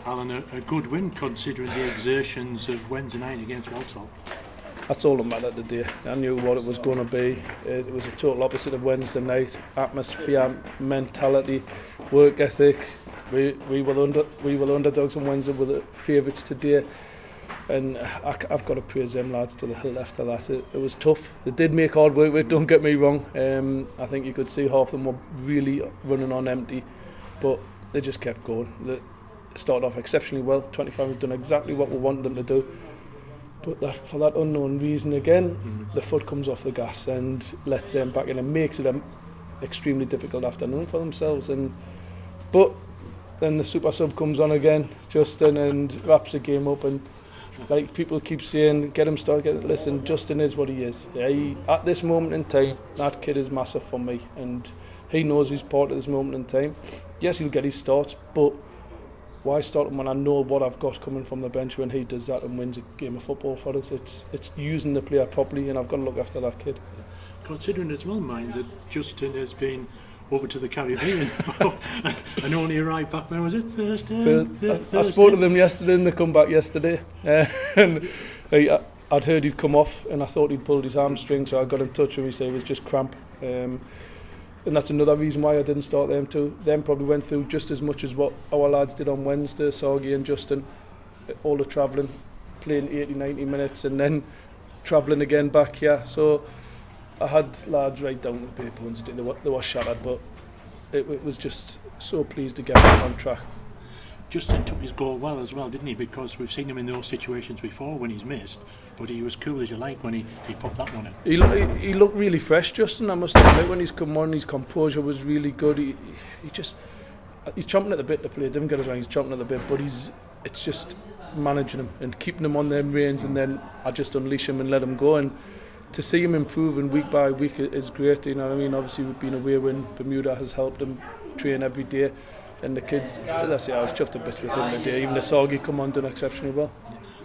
Alan, a good win considering the exertions of Wednesday night against Walsall. That's all that mattered today. I knew what it was going to be. It was a total opposite of Wednesday night. Atmosphere, mentality, work ethic. We were the underdogs on Wednesday, were the favourites today. And I've got to praise them lads to the hilt after that. It was tough. They did make hard work with it, don't get me wrong. I think you could see half of them were really running on empty, but they just kept going. They started off exceptionally well. 25 have done exactly what we wanted them to do. But for that unknown reason again, the foot comes off the gas and lets them back in and makes it an extremely difficult afternoon for themselves. But then the super sub comes on again, Justin, and wraps the game up. And like people keep saying, get him started. Listen, Justin is what he is. Yeah, at this moment in time, that kid is massive for me, and he knows he's part of this moment in time. Yes, he'll get his starts, but why start him when I know what I've got coming from the bench when he does that and wins a game of football for us? It's using the player properly, and I've got to look after that kid. Considering as well, mind that Justin has been over to the Caribbean and only arrived back, when was it, Thursday? I spoke to them yesterday and they come back yesterday. And I'd heard he'd come off and I thought he'd pulled his hamstring, so I got in touch with him. He said it was just cramp. And that's another reason why I didn't start them too. Them probably went through just as much as what our lads did on Wednesday, Sorgi and Justin. All the travelling, playing 80-90 minutes and then travelling again back here. So I had lads right down to the paper ones. They were shattered, but it was just so pleased to get them on track. Justin took his goal well as well, didn't he? Because we've seen him in those situations before when he's missed, but he was cool as you like when he popped that one in. He looked really fresh, Justin, I must admit. When he's come on, his composure was really good. He's chomping at the bit to play. Didn't get us wrong, he's chomping at the bit, but it's just managing him and keeping him on them reins, and then I just unleash him and let him go. And to see him improving week by week is great. You know what I mean? Obviously we've been away when Bermuda has helped him train every day. And the kids, as I say, I was chuffed a bit with him today. Even the Sorgi come on, done exceptionally well.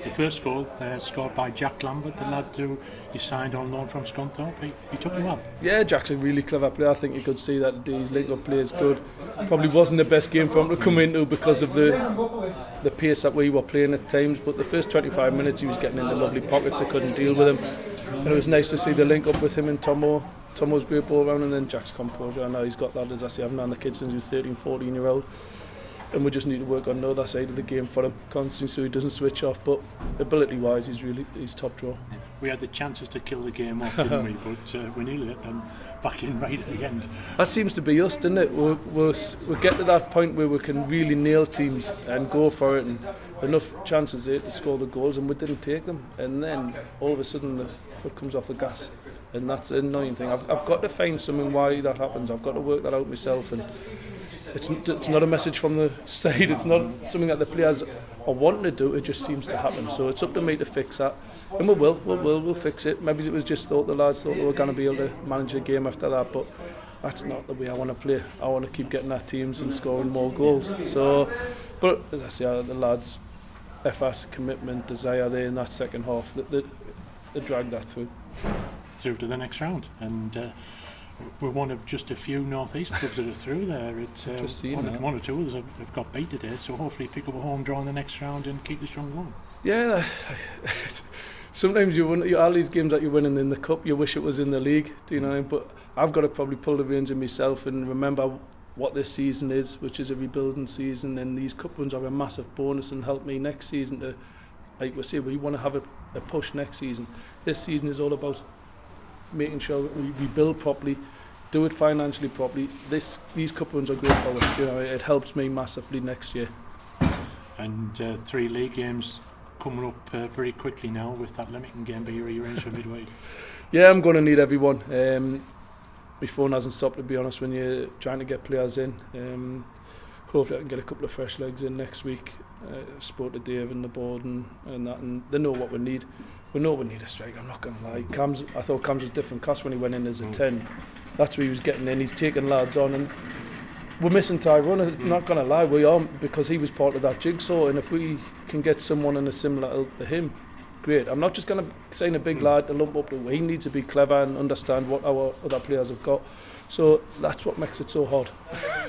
The first goal scored by Jack Lambert, the lad who he signed on loan from Scunthorpe. He took him well. Yeah, Jack's a really clever player. I think you could see that today. His link-up play is good. Probably wasn't the best game for him to come into because of the pace that we were playing at times. But the first 25 minutes he was getting into lovely pockets. I couldn't deal with him. And it was nice to see the link-up with him and Tomo. Tomo's great ball round, and then Jack's composure. I know he's got that, as I say, I've known the kid since he was 13, 14-year-old. And we just need to work on the other side of the game for him constantly so he doesn't switch off. But ability-wise, he's top draw. We had the chances to kill the game off, didn't we? But we nearly let them back in right at the end. That seems to be us, doesn't it? We'll get to that point where we can really nail teams and go for it, and enough chances there to score the goals, and we didn't take them. And then all of a sudden the foot comes off the gas. And that's an annoying thing. I've got to find something why that happens. I've got to work that out myself, and it's not a message from the side. It's not something that the players are wanting to do. It just seems to happen. So it's up to me to fix that, and we'll fix it. Maybe it was just the lads thought they were going to be able to manage the game after that, but that's not the way I want to play. I want to keep getting our teams and scoring more goals. So, but as I say, the lads' effort, commitment, desire there in that second half, they dragged that through to the next round, and we're one of just a few North East clubs that are through there. It's one or two others have got beat today, so hopefully pick up a home draw in the next round and keep the strong going. Yeah, sometimes you win all these games that you're winning in the cup, you wish it was in the league, do you know what I mean? But I've got to probably pull the reins in myself and remember what this season is, which is a rebuilding season, and these cup runs are a massive bonus and help me next season to, like we say, we want to have a push next season. This season is all about making sure that we build properly, do it financially properly. These cup runs are great for us. You know, it helps me massively next year. And 3 league games coming up very quickly now with that Leamington game being rearranged for midweek. Yeah, I'm going to need everyone. My phone hasn't stopped, to be honest, when you're trying to get players in. Hopefully I can get a couple of fresh legs in next week. Spoke to Dave and the board and that, and they know what we need. We know we need a striker, I'm not going to lie. I thought Cams was different class when he went in as a 10. That's where he was getting in. He's taking lads on, and we're missing Tyrone. I'm not going to lie, we are, because he was part of that jigsaw, and if we can get someone in a similar ilk to him, great. I'm not just going to sign a big lad to lump up to. He needs to be clever and understand what our other players have got. So that's what makes it so hard.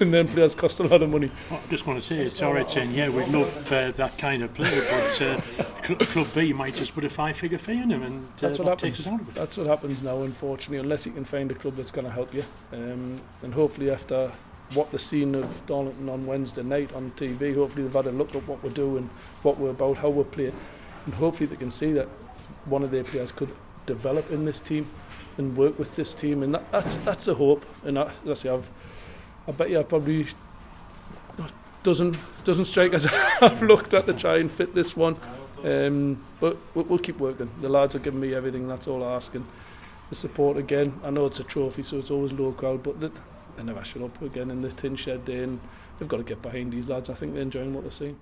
And then players cost a lot of money. Well, I'm just going to say, it's all right saying, yeah, we'd love that kind of player, but Club B might just put a 5-figure fee in him, and that's what that happens. takes us out of it. That's what happens now, unfortunately, unless you can find a club that's going to help you. And hopefully after what they've seen of Darlington on Wednesday night on TV, hopefully they've had a look at what we're doing, what we're about, how we're playing, and hopefully they can see that one of their players could develop in this team and work with this team, and that's the hope. And I bet you I probably doesn't strike as I've looked at to try and fit this one, but we'll keep working. The lads are giving me everything. That's all I'm asking. The support again. I know it's a trophy, so it's always low crowd, but they never shut up again in the tin shed day, and they've got to get behind these lads. I think they're enjoying what they're seeing.